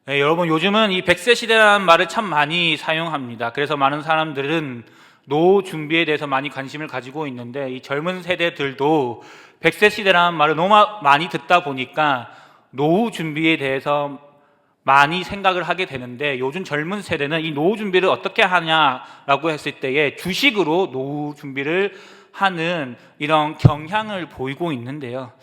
네, 여러분 요즘은 이 100세 시대라는 말을 참 많이 사용합니다. 그래서 많은 사람들은 노후 준비에 대해서 많이 관심을 가지고 있는데, 이 젊은 세대들도 100세 시대라는 말을 너무 많이 듣다 보니까 노후 준비에 대해서 많이 생각을 하게 되는데, 요즘 젊은 세대는 이 노후 준비를 어떻게 하냐라고 했을 때에 주식으로 노후 준비를 하는 이런 경향을 보이고 있는데요.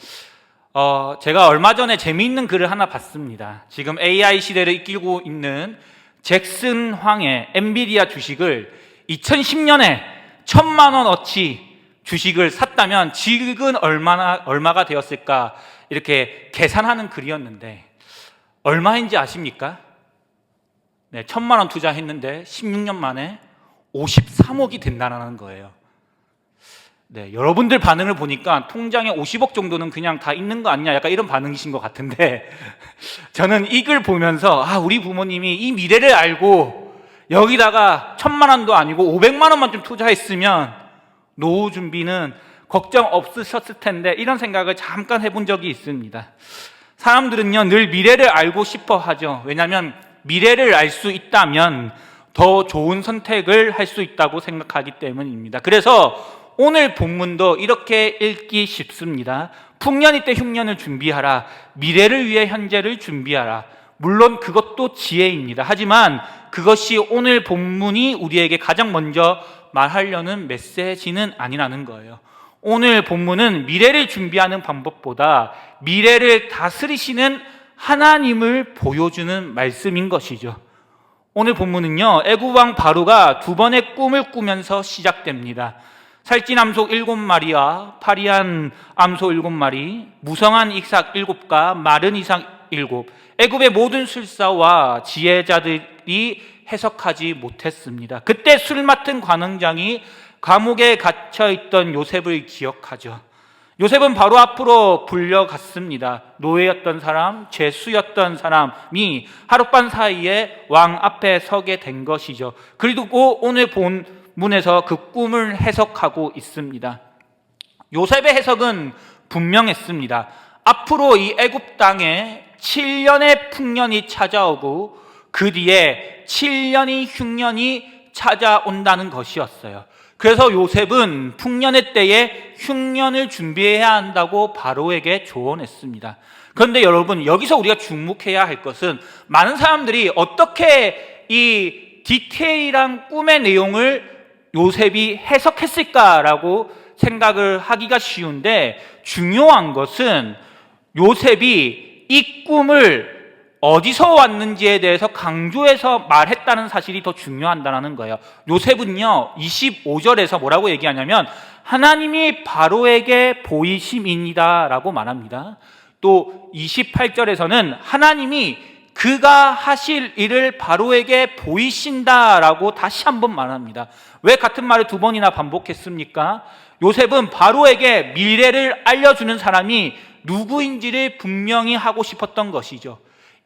제가 얼마 전에 재미있는 글을 하나 봤습니다. 지금 AI 시대를 이끌고 있는 잭슨 황의 엔비디아 주식을 2010년에 1,000만 원어치 주식을 샀다면 지금 얼마가 되었을까, 이렇게 계산하는 글이었는데, 얼마인지 아십니까? 네, 1,000만 원 투자했는데 16년 만에 53억이 된다는 거예요. 네, 여러분들 반응을 보니까 통장에 50억 정도는 그냥 다 있는 거 아니냐, 약간 이런 반응이신 것 같은데, 저는 이 글 보면서 우리 부모님이 이 미래를 알고 여기다가 1,000만 원도 아니고 500만 원만 좀 투자했으면 노후 준비는 걱정 없으셨을 텐데, 이런 생각을 잠깐 해본 적이 있습니다. 사람들은요, 늘 미래를 알고 싶어 하죠. 왜냐하면 미래를 알 수 있다면 더 좋은 선택을 할 수 있다고 생각하기 때문입니다. 그래서 오늘 본문도 이렇게 읽기 쉽습니다. 풍년이 때 흉년을 준비하라. 미래를 위해 현재를 준비하라. 물론 그것도 지혜입니다. 하지만 그것이 오늘 본문이 우리에게 가장 먼저 말하려는 메시지는 아니라는 거예요. 오늘 본문은 미래를 준비하는 방법보다 미래를 다스리시는 하나님을 보여주는 말씀인 것이죠. 오늘 본문은요, 애굽 왕 바로가 두 번의 꿈을 꾸면서 시작됩니다. 살찐 암소 7마리와 파리한 암소 7마리, 무성한 이삭 7과 마른 이삭 7, 애굽의 모든 술사와 지혜자들이 해석하지 못했습니다. 그때 술 맡은 관원장이 감옥에 갇혀있던 요셉을 기억하죠. 요셉은 바로 앞으로 불려갔습니다. 노예였던 사람, 죄수였던 사람이 하룻밤 사이에 왕 앞에 서게 된 것이죠. 그리고 오늘 본문에서 그 꿈을 해석하고 있습니다. 요셉의 해석은 분명했습니다. 앞으로 이 애굽 땅에 7년의 풍년이 찾아오고 그 뒤에 7년의 흉년이 찾아온다는 것이었어요. 그래서 요셉은 풍년의 때에 흉년을 준비해야 한다고 바로에게 조언했습니다. 그런데 여러분, 여기서 우리가 주목해야 할 것은, 많은 사람들이 어떻게 이 디테일한 꿈의 내용을 요셉이 해석했을까라고 생각을 하기가 쉬운데, 중요한 것은 요셉이 이 꿈을 어디서 왔는지에 대해서 강조해서 말했다는 사실이 더 중요하다는 거예요. 요셉은요, 25절에서 뭐라고 얘기하냐면, 하나님이 바로에게 보이심이니라 라고 말합니다. 또 28절에서는 하나님이 그가 하실 일을 바로에게 보이신다라고 다시 한번 말합니다. 왜 같은 말을 두 번이나 반복했습니까? 요셉은 바로에게 미래를 알려주는 사람이 누구인지를 분명히 하고 싶었던 것이죠.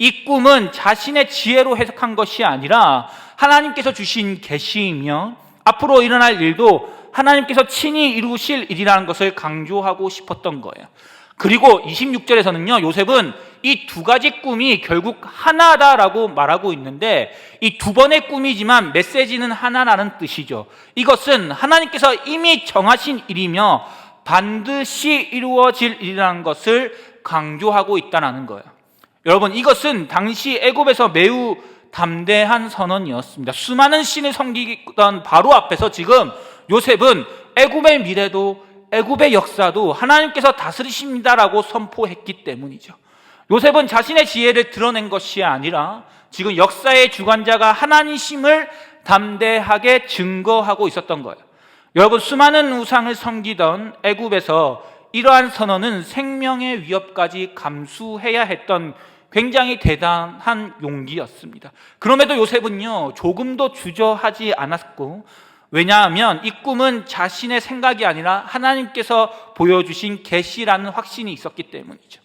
이 꿈은 자신의 지혜로 해석한 것이 아니라 하나님께서 주신 계시이며, 앞으로 일어날 일도 하나님께서 친히 이루실 일이라는 것을 강조하고 싶었던 거예요. 그리고 26절에서는요, 요셉은 이 두 가지 꿈이 결국 하나다라고 말하고 있는데, 이 두 번의 꿈이지만 메시지는 하나라는 뜻이죠. 이것은 하나님께서 이미 정하신 일이며 반드시 이루어질 일이라는 것을 강조하고 있다는 거예요. 여러분, 이것은 당시 애굽에서 매우 담대한 선언이었습니다. 수많은 신을 섬기던 바로 앞에서 지금 요셉은 애굽의 미래도 애굽의 역사도 하나님께서 다스리십니다라고 선포했기 때문이죠. 요셉은 자신의 지혜를 드러낸 것이 아니라 지금 역사의 주관자가 하나님이심을 담대하게 증거하고 있었던 거예요. 여러분, 수많은 우상을 섬기던 애굽에서 이러한 선언은 생명의 위협까지 감수해야 했던 굉장히 대단한 용기였습니다. 그럼에도 요셉은요, 조금도 주저하지 않았고, 왜냐하면 이 꿈은 자신의 생각이 아니라 하나님께서 보여주신 계시라는 확신이 있었기 때문이죠.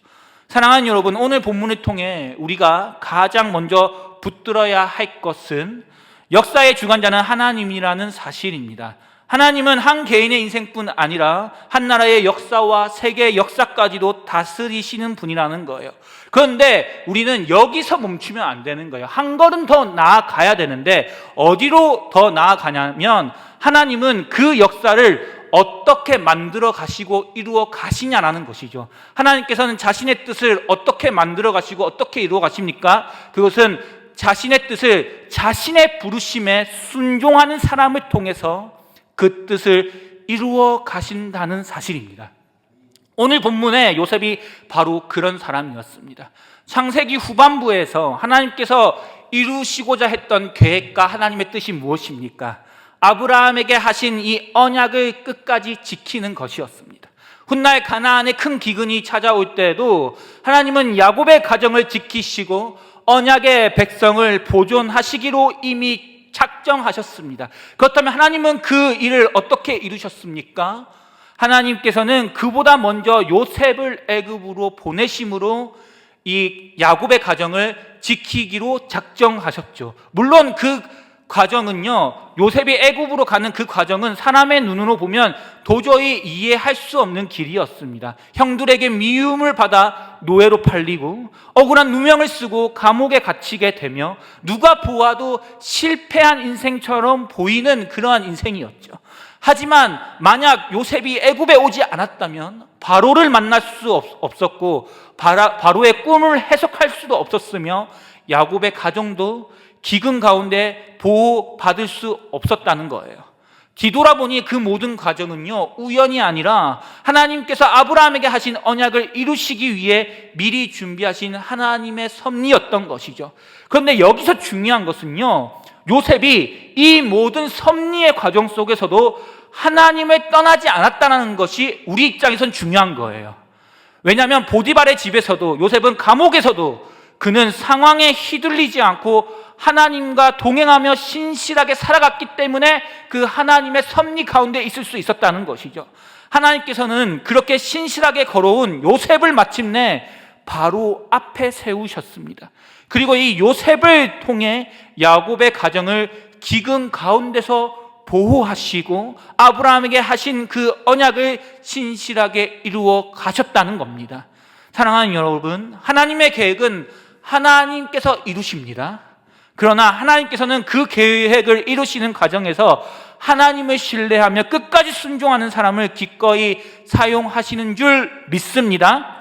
사랑하는 여러분, 오늘 본문을 통해 우리가 가장 먼저 붙들어야 할 것은 역사의 주관자는 하나님이라는 사실입니다. 하나님은 한 개인의 인생뿐 아니라 한 나라의 역사와 세계의 역사까지도 다스리시는 분이라는 거예요. 그런데 우리는 여기서 멈추면 안 되는 거예요. 한 걸음 더 나아가야 되는데 어디로 더 나아가냐면 하나님은 그 역사를 어떻게 만들어 가시고 이루어 가시냐라는 것이죠. 하나님께서는 자신의 뜻을 어떻게 만들어 가시고 어떻게 이루어 가십니까? 그것은 자신의 뜻을 자신의 부르심에 순종하는 사람을 통해서 그 뜻을 이루어 가신다는 사실입니다. 오늘 본문의 요셉이 바로 그런 사람이었습니다. 창세기 후반부에서 하나님께서 이루시고자 했던 계획과 하나님의 뜻이 무엇입니까? 아브라함에게 하신 이 언약을 끝까지 지키는 것이었습니다. 훗날 가나안에 큰 기근이 찾아올 때에도 하나님은 야곱의 가정을 지키시고 언약의 백성을 보존하시기로 이미 작정하셨습니다. 그렇다면 하나님은 그 일을 어떻게 이루셨습니까? 하나님께서는 그보다 먼저 요셉을 애굽으로 보내심으로 이 야곱의 가정을 지키기로 작정하셨죠. 물론 그 과정은요, 요셉이 애굽으로 가는 그 과정은 사람의 눈으로 보면 도저히 이해할 수 없는 길이었습니다. 형들에게 미움을 받아 노예로 팔리고 억울한 누명을 쓰고 감옥에 갇히게 되며 누가 보아도 실패한 인생처럼 보이는 그러한 인생이었죠. 하지만 만약 요셉이 애굽에 오지 않았다면 바로를 만날 수 없었고 바로의 꿈을 해석할 수도 없었으며 야곱의 가정도 기근 가운데 보호받을 수 없었다는 거예요. 뒤돌아보니 그 모든 과정은요, 우연이 아니라 하나님께서 아브라함에게 하신 언약을 이루시기 위해 미리 준비하신 하나님의 섭리였던 것이죠. 그런데 여기서 중요한 것은요, 요셉이 이 모든 섭리의 과정 속에서도 하나님을 떠나지 않았다는 것이 우리 입장에선 중요한 거예요. 왜냐하면 보디발의 집에서도 요셉은 감옥에서도 그는 상황에 휘둘리지 않고 하나님과 동행하며 신실하게 살아갔기 때문에 그 하나님의 섭리 가운데 있을 수 있었다는 것이죠. 하나님께서는 그렇게 신실하게 걸어온 요셉을 마침내 바로 앞에 세우셨습니다. 그리고 이 요셉을 통해 야곱의 가정을 기근 가운데서 보호하시고 아브라함에게 하신 그 언약을 신실하게 이루어 가셨다는 겁니다. 사랑하는 여러분, 하나님의 계획은 하나님께서 이루십니다. 그러나 하나님께서는 그 계획을 이루시는 과정에서 하나님을 신뢰하며 끝까지 순종하는 사람을 기꺼이 사용하시는 줄 믿습니다.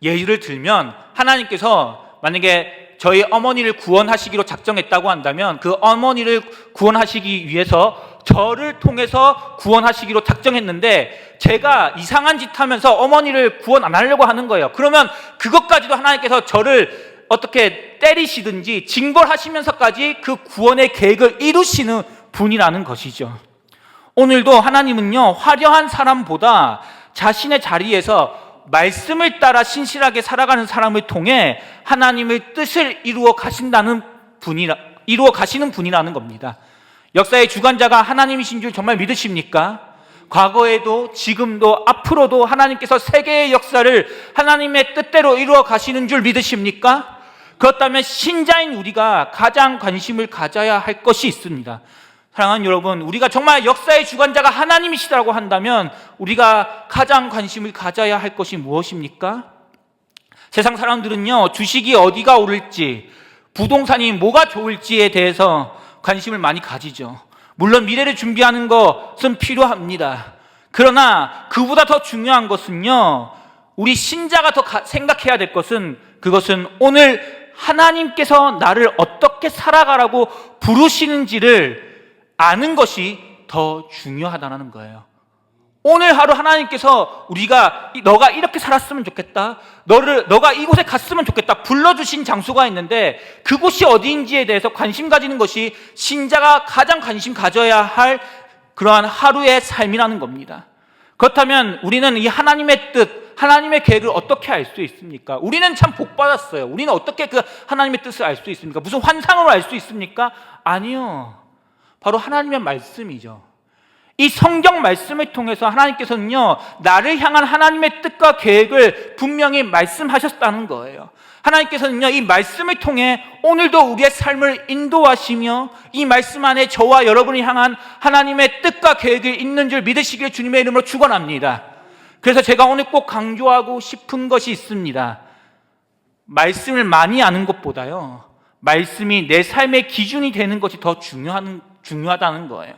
예를 들면 하나님께서 만약에 저희 어머니를 구원하시기로 작정했다고 한다면 그 어머니를 구원하시기 위해서 저를 통해서 구원하시기로 작정했는데 제가 이상한 짓 하면서 어머니를 구원 안 하려고 하는 거예요. 그러면 그것까지도 하나님께서 저를 어떻게 때리시든지 징벌하시면서까지 그 구원의 계획을 이루시는 분이라는 것이죠. 오늘도 하나님은요, 화려한 사람보다 자신의 자리에서 말씀을 따라 신실하게 살아가는 사람을 통해 하나님의 뜻을 이루어 가시는 분이라는 겁니다. 역사의 주관자가 하나님이신 줄 정말 믿으십니까? 과거에도 지금도 앞으로도 하나님께서 세계의 역사를 하나님의 뜻대로 이루어 가시는 줄 믿으십니까? 그렇다면 신자인 우리가 가장 관심을 가져야 할 것이 있습니다. 사랑하는 여러분, 우리가 정말 역사의 주관자가 하나님이시라고 한다면 우리가 가장 관심을 가져야 할 것이 무엇입니까? 세상 사람들은요, 주식이 어디가 오를지, 부동산이 뭐가 좋을지에 대해서 관심을 많이 가지죠. 물론 미래를 준비하는 것은 필요합니다. 그러나 그보다 더 중요한 것은요, 우리 신자가 더 생각해야 될 것은 그것은 오늘 하나님께서 나를 어떻게 살아가라고 부르시는지를 아는 것이 더 중요하다는 거예요. 오늘 하루 하나님께서 너가 이렇게 살았으면 좋겠다, 너가 이곳에 갔으면 좋겠다 불러주신 장소가 있는데 그곳이 어디인지에 대해서 관심 가지는 것이 신자가 가장 관심 가져야 할 그러한 하루의 삶이라는 겁니다. 그렇다면 우리는 이 하나님의 뜻, 하나님의 계획을 어떻게 알 수 있습니까? 우리는 참 복받았어요. 우리는 어떻게 그 하나님의 뜻을 알 수 있습니까? 무슨 환상으로 알 수 있습니까? 아니요. 바로 하나님의 말씀이죠. 이 성경 말씀을 통해서 하나님께서는요, 나를 향한 하나님의 뜻과 계획을 분명히 말씀하셨다는 거예요. 하나님께서는요, 이 말씀을 통해 오늘도 우리의 삶을 인도하시며 이 말씀 안에 저와 여러분을 향한 하나님의 뜻과 계획이 있는 줄 믿으시길 주님의 이름으로 축원합니다. 그래서 제가 오늘 꼭 강조하고 싶은 것이 있습니다. 말씀을 많이 아는 것보다요, 말씀이 내 삶의 기준이 되는 것이 더 중요하다는 거예요.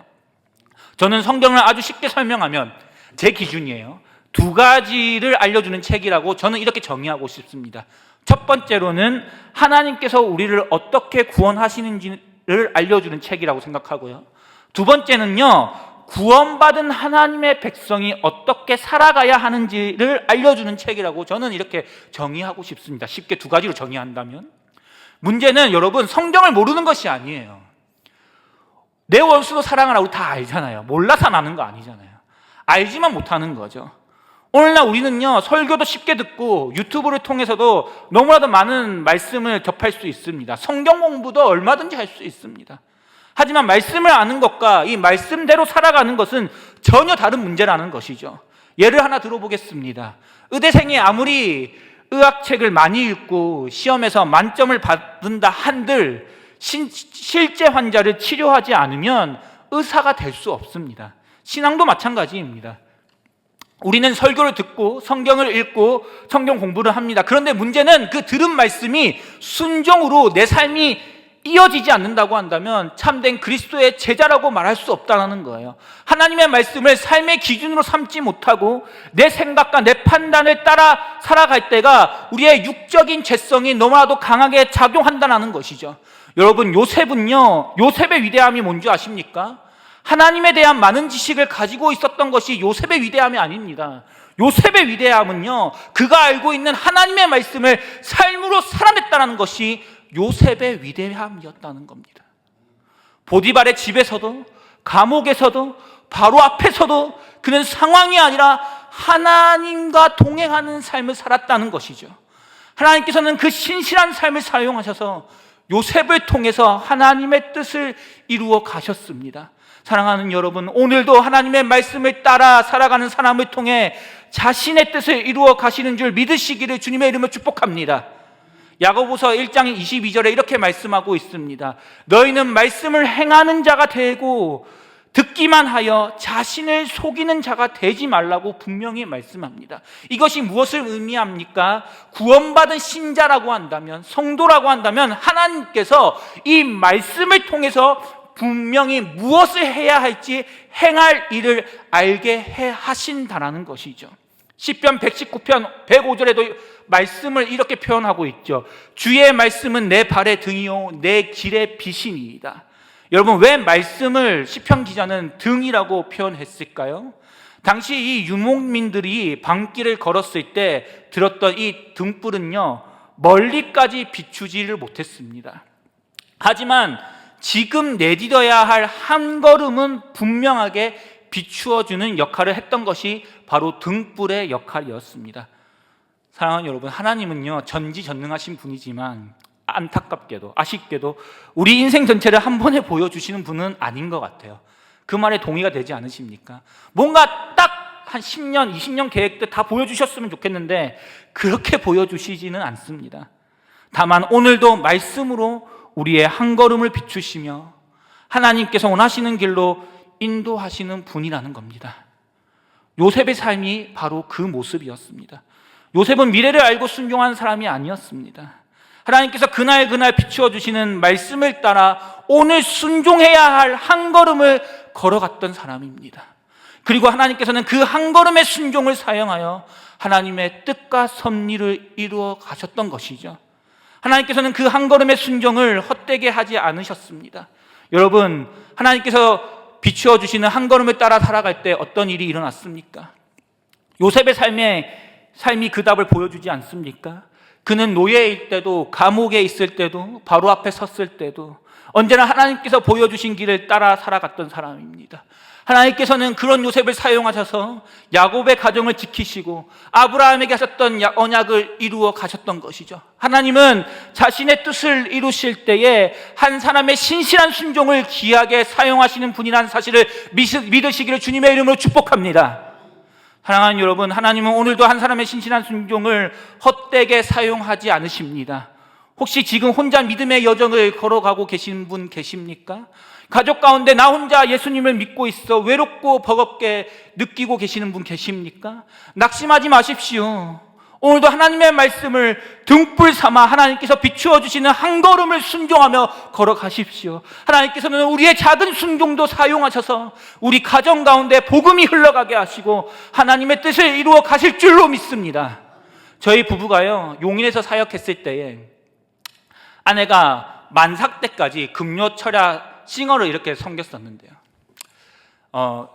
저는 성경을 아주 쉽게 설명하면 제 기준이에요. 두 가지를 알려주는 책이라고 저는 이렇게 정의하고 싶습니다. 첫 번째로는 하나님께서 우리를 어떻게 구원하시는지를 알려주는 책이라고 생각하고요. 두 번째는요, 구원받은 하나님의 백성이 어떻게 살아가야 하는지를 알려주는 책이라고 저는 이렇게 정의하고 싶습니다. 쉽게 두 가지로 정의한다면. 문제는 여러분, 성경을 모르는 것이 아니에요. 내 원수도 사랑하라 우리 다 알잖아요. 몰라서 안 하는 거 아니잖아요. 알지만 못하는 거죠. 오늘날 우리는요, 설교도 쉽게 듣고 유튜브를 통해서도 너무나도 많은 말씀을 접할 수 있습니다. 성경 공부도 얼마든지 할 수 있습니다. 하지만 말씀을 아는 것과 이 말씀대로 살아가는 것은 전혀 다른 문제라는 것이죠. 예를 하나 들어보겠습니다. 의대생이 아무리 의학책을 많이 읽고 시험에서 만점을 받는다 한들 실제 환자를 치료하지 않으면 의사가 될 수 없습니다. 신앙도 마찬가지입니다. 우리는 설교를 듣고 성경을 읽고 성경 공부를 합니다. 그런데 문제는 그 들은 말씀이 순종으로 내 삶이 이어지지 않는다고 한다면 참된 그리스도의 제자라고 말할 수 없다는 거예요. 하나님의 말씀을 삶의 기준으로 삼지 못하고 내 생각과 내 판단을 따라 살아갈 때가 우리의 육적인 죄성이 너무나도 강하게 작용한다는 것이죠. 여러분, 요셉의 위대함이 뭔지 아십니까? 하나님에 대한 많은 지식을 가지고 있었던 것이 요셉의 위대함이 아닙니다. 요셉의 위대함은요, 그가 알고 있는 하나님의 말씀을 삶으로 살아냈다는 것이 요셉의 위대함이었다는 겁니다. 보디발의 집에서도 감옥에서도 바로 앞에서도 그는 상황이 아니라 하나님과 동행하는 삶을 살았다는 것이죠. 하나님께서는 그 신실한 삶을 사용하셔서 요셉을 통해서 하나님의 뜻을 이루어 가셨습니다. 사랑하는 여러분, 오늘도 하나님의 말씀을 따라 살아가는 사람을 통해 자신의 뜻을 이루어 가시는 줄 믿으시기를 주님의 이름으로 축복합니다. 야고보서 1장 22절에 이렇게 말씀하고 있습니다. 너희는 말씀을 행하는 자가 되고 듣기만 하여 자신을 속이는 자가 되지 말라고 분명히 말씀합니다. 이것이 무엇을 의미합니까? 구원받은 신자라고 한다면, 성도라고 한다면 하나님께서 이 말씀을 통해서 분명히 무엇을 해야 할지 행할 일을 알게 하신다라는 것이죠. 시편 119편 105절에도 말씀을 이렇게 표현하고 있죠. 주의 말씀은 내 발의 등이요 내 길의 빛이니이다. 여러분, 왜 말씀을 시편 기자는 등이라고 표현했을까요? 당시 이 유목민들이 밤길을 걸었을 때 들었던 이 등불은요, 멀리까지 비추지를 못했습니다. 하지만 지금 내딛어야 할 한 걸음은 분명하게 비추어주는 역할을 했던 것이 바로 등불의 역할이었습니다. 사랑하는 여러분, 하나님은요, 전지전능하신 분이지만 안타깝게도 아쉽게도 우리 인생 전체를 한 번에 보여주시는 분은 아닌 것 같아요. 그 말에 동의가 되지 않으십니까? 뭔가 딱 한 10년, 20년 계획들 다 보여주셨으면 좋겠는데 그렇게 보여주시지는 않습니다. 다만 오늘도 말씀으로 우리의 한 걸음을 비추시며 하나님께서 원하시는 길로 인도하시는 분이라는 겁니다. 요셉의 삶이 바로 그 모습이었습니다. 요셉은 미래를 알고 순종한 사람이 아니었습니다. 하나님께서 그날 비추어 주시는 말씀을 따라 오늘 순종해야 할 한 걸음을 걸어갔던 사람입니다. 그리고 하나님께서는 그 한 걸음의 순종을 사용하여 하나님의 뜻과 섭리를 이루어 가셨던 것이죠. 하나님께서는 그 한 걸음의 순종을 헛되게 하지 않으셨습니다. 여러분, 하나님께서 비추어 주시는 한 걸음을 따라 살아갈 때 어떤 일이 일어났습니까? 요셉의 삶이 그 답을 보여주지 않습니까? 그는 노예일 때도, 감옥에 있을 때도, 바로 앞에 섰을 때도 언제나 하나님께서 보여주신 길을 따라 살아갔던 사람입니다. 하나님께서는 그런 요셉을 사용하셔서 야곱의 가정을 지키시고 아브라함에게 하셨던 언약을 이루어 가셨던 것이죠. 하나님은 자신의 뜻을 이루실 때에 한 사람의 신실한 순종을 귀하게 사용하시는 분이라는 사실을 믿으시기를 주님의 이름으로 축복합니다. 사랑하는 여러분, 하나님은 오늘도 한 사람의 신실한 순종을 헛되게 사용하지 않으십니다. 혹시 지금 혼자 믿음의 여정을 걸어가고 계신 분 계십니까? 가족 가운데 나 혼자 예수님을 믿고 있어 외롭고 버겁게 느끼고 계시는 분 계십니까? 낙심하지 마십시오. 오늘도 하나님의 말씀을 등불 삼아 하나님께서 비추어 주시는 한 걸음을 순종하며 걸어가십시오. 하나님께서는 우리의 작은 순종도 사용하셔서 우리 가정 가운데 복음이 흘러가게 하시고 하나님의 뜻을 이루어 가실 줄로 믿습니다. 저희 부부가요, 용인에서 사역했을 때에 아내가 만삭 때까지 금요 철야 싱어를 이렇게 섬겼었는데요.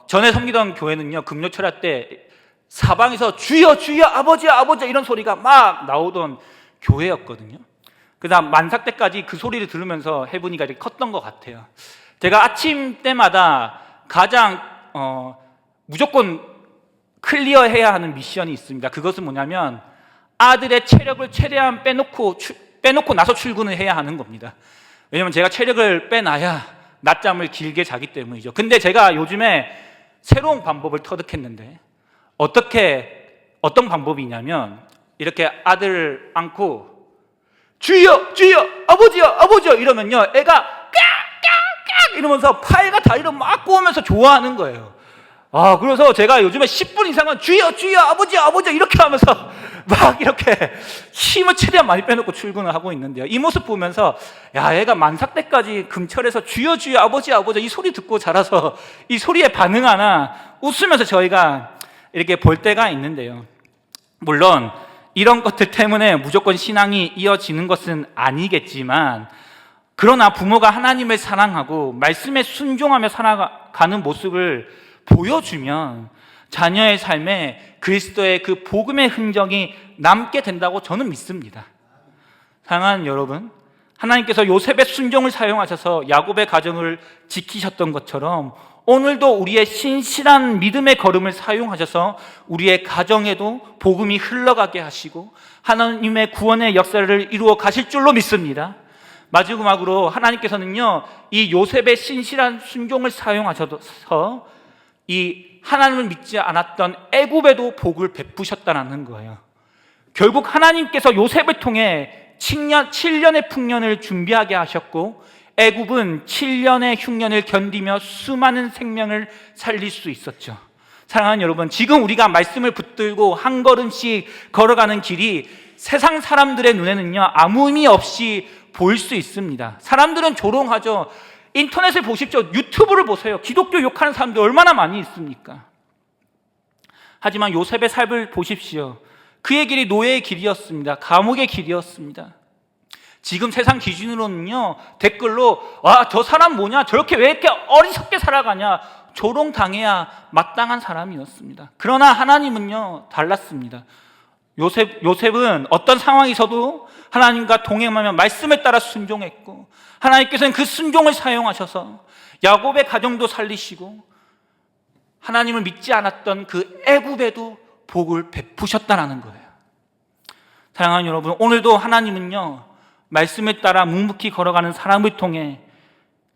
전에 섬기던 교회는요, 금요 철야 때 사방에서 주여 주여 아버지 아버지 이런 소리가 막 나오던 교회였거든요. 그다음 만삭 때까지 그 소리를 들으면서 해분이가 이렇게 컸던 것 같아요. 제가 아침 때마다 가장 무조건 클리어해야 하는 미션이 있습니다. 그것은 뭐냐면 아들의 체력을 최대한 빼놓고 나서 출근을 해야 하는 겁니다. 왜냐면 제가 체력을 빼놔야 낮잠을 길게 자기 때문이죠. 근데 제가 요즘에 새로운 방법을 터득했는데 어떤 방법이냐면 이렇게 아들 안고 주여 주여 아버지요 아버지요 이러면요, 애가 깍깍깍 이러면서 팔과 다리를 막 꼬으면서 좋아하는 거예요. 그래서 제가 요즘에 10분 이상은 주여 주여 아버지요 아버지요 이렇게 하면서 막 이렇게 힘을 최대한 많이 빼놓고 출근을 하고 있는데요. 이 모습 보면서 야, 애가 만삭 때까지 금철에서 주여 주여 아버지 아버지 이 소리 듣고 자라서 이 소리에 반응하나 웃으면서 저희가 이렇게 볼 때가 있는데요. 물론 이런 것들 때문에 무조건 신앙이 이어지는 것은 아니겠지만, 그러나 부모가 하나님을 사랑하고 말씀에 순종하며 살아가는 모습을 보여주면 자녀의 삶에 그리스도의 그 복음의 흔적이 남게 된다고 저는 믿습니다. 사랑하는 여러분, 하나님께서 요셉의 순종을 사용하셔서 야곱의 가정을 지키셨던 것처럼 오늘도 우리의 신실한 믿음의 걸음을 사용하셔서 우리의 가정에도 복음이 흘러가게 하시고 하나님의 구원의 역사를 이루어 가실 줄로 믿습니다. 마지막으로 하나님께서는요, 이 요셉의 신실한 순종을 사용하셔서 이 하나님을 믿지 않았던 애굽에도 복을 베푸셨다는 거예요. 결국 하나님께서 요셉을 통해 7년의 풍년을 준비하게 하셨고 애굽은 7년의 흉년을 견디며 수많은 생명을 살릴 수 있었죠. 사랑하는 여러분, 지금 우리가 말씀을 붙들고 한 걸음씩 걸어가는 길이 세상 사람들의 눈에는요, 아무 의미 없이 보일 수 있습니다. 사람들은 조롱하죠. 인터넷을 보십시오. 유튜브를 보세요. 기독교 욕하는 사람들 얼마나 많이 있습니까? 하지만 요셉의 삶을 보십시오. 그의 길이 노예의 길이었습니다. 감옥의 길이었습니다. 지금 세상 기준으로는요, 댓글로 와, 저 사람 뭐냐, 저렇게 왜 이렇게 어리석게 살아가냐, 조롱당해야 마땅한 사람이었습니다. 그러나 하나님은요, 달랐습니다. 요셉은 어떤 상황에서도 하나님과 동행하며 말씀에 따라 순종했고, 하나님께서는 그 순종을 사용하셔서 야곱의 가정도 살리시고 하나님을 믿지 않았던 그 애굽에도 복을 베푸셨다는 거예요. 사랑하는 여러분, 오늘도 하나님은요, 말씀에 따라 묵묵히 걸어가는 사람을 통해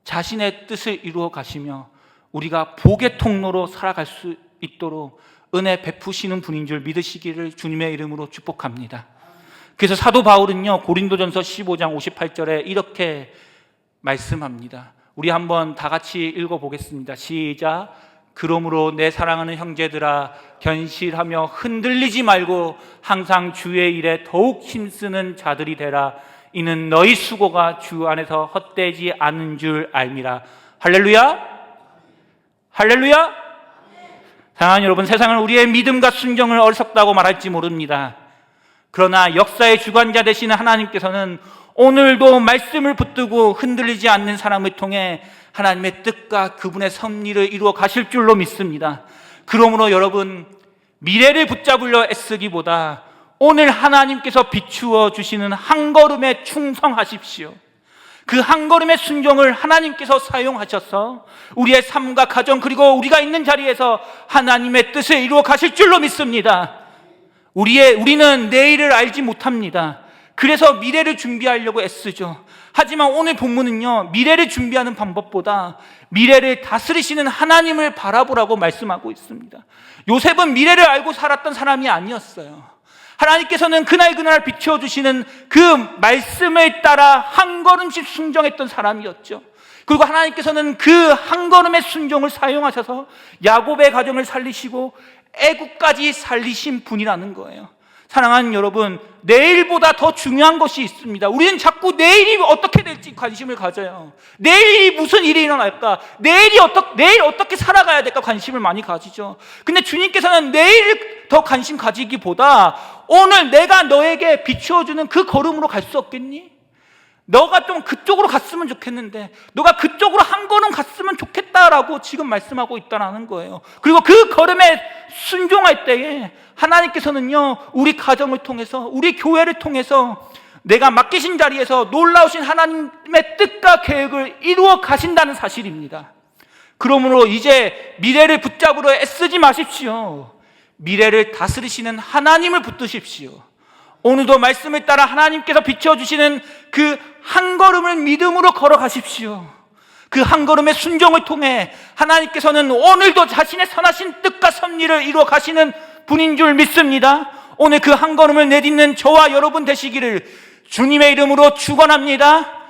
자신의 뜻을 이루어 가시며 우리가 복의 통로로 살아갈 수 있도록 은혜 베푸시는 분인 줄 믿으시기를 주님의 이름으로 축복합니다. 그래서 사도 바울은요, 고린도전서 15장 58절에 이렇게 말씀합니다. 우리 한번 다 같이 읽어보겠습니다. 시작. 그러므로 내 사랑하는 형제들아, 견실하며 흔들리지 말고 항상 주의 일에 더욱 힘쓰는 자들이 되라. 이는 너희 수고가 주 안에서 헛되지 않은 줄 알미라. 할렐루야? 할렐루야? 사랑하는 여러분, 세상은 우리의 믿음과 순종을 어리석다고 말할지 모릅니다. 그러나 역사의 주관자 되시는 하나님께서는 오늘도 말씀을 붙들고 흔들리지 않는 사람을 통해 하나님의 뜻과 그분의 섭리를 이루어 가실 줄로 믿습니다. 그러므로 여러분, 미래를 붙잡으려 애쓰기보다 오늘 하나님께서 비추어 주시는 한 걸음에 충성하십시오. 그 한 걸음의 순종을 하나님께서 사용하셔서 우리의 삶과 가정, 그리고 우리가 있는 자리에서 하나님의 뜻을 이루어 가실 줄로 믿습니다. 우리는 내일을 알지 못합니다. 그래서 미래를 준비하려고 애쓰죠. 하지만 오늘 본문은요, 미래를 준비하는 방법보다 미래를 다스리시는 하나님을 바라보라고 말씀하고 있습니다. 요셉은 미래를 알고 살았던 사람이 아니었어요. 하나님께서는 그날 비춰주시는 그 말씀을 따라 한 걸음씩 순종했던 사람이었죠. 그리고 하나님께서는 그 한 걸음의 순종을 사용하셔서 야곱의 가정을 살리시고 애국까지 살리신 분이라는 거예요. 사랑하는 여러분, 내일보다 더 중요한 것이 있습니다. 우리는 자꾸 내일이 어떻게 될지 관심을 가져요. 내일이 무슨 일이 일어날까? 내일 어떻게 살아가야 될까 관심을 많이 가지죠. 근데 주님께서는 내일 더 관심 가지기보다 오늘 내가 너에게 비추어주는 그 걸음으로 갈 수 없겠니? 너가 좀 그쪽으로 갔으면 좋겠는데, 너가 그쪽으로 한 걸음 갔으면 좋겠다라고 지금 말씀하고 있다는 거예요. 그리고 그 걸음에 순종할 때에 하나님께서는요, 우리 가정을 통해서, 우리 교회를 통해서 내가 맡기신 자리에서 놀라우신 하나님의 뜻과 계획을 이루어 가신다는 사실입니다. 그러므로 이제 미래를 붙잡으려 애쓰지 마십시오. 미래를 다스리시는 하나님을 붙드십시오. 오늘도 말씀을 따라 하나님께서 비춰주시는 그 한 걸음을 믿음으로 걸어가십시오. 그 한 걸음의 순종을 통해 하나님께서는 오늘도 자신의 선하신 뜻과 섭리를 이루어 가시는 분인 줄 믿습니다. 오늘 그 한 걸음을 내딛는 저와 여러분 되시기를 주님의 이름으로 축원합니다.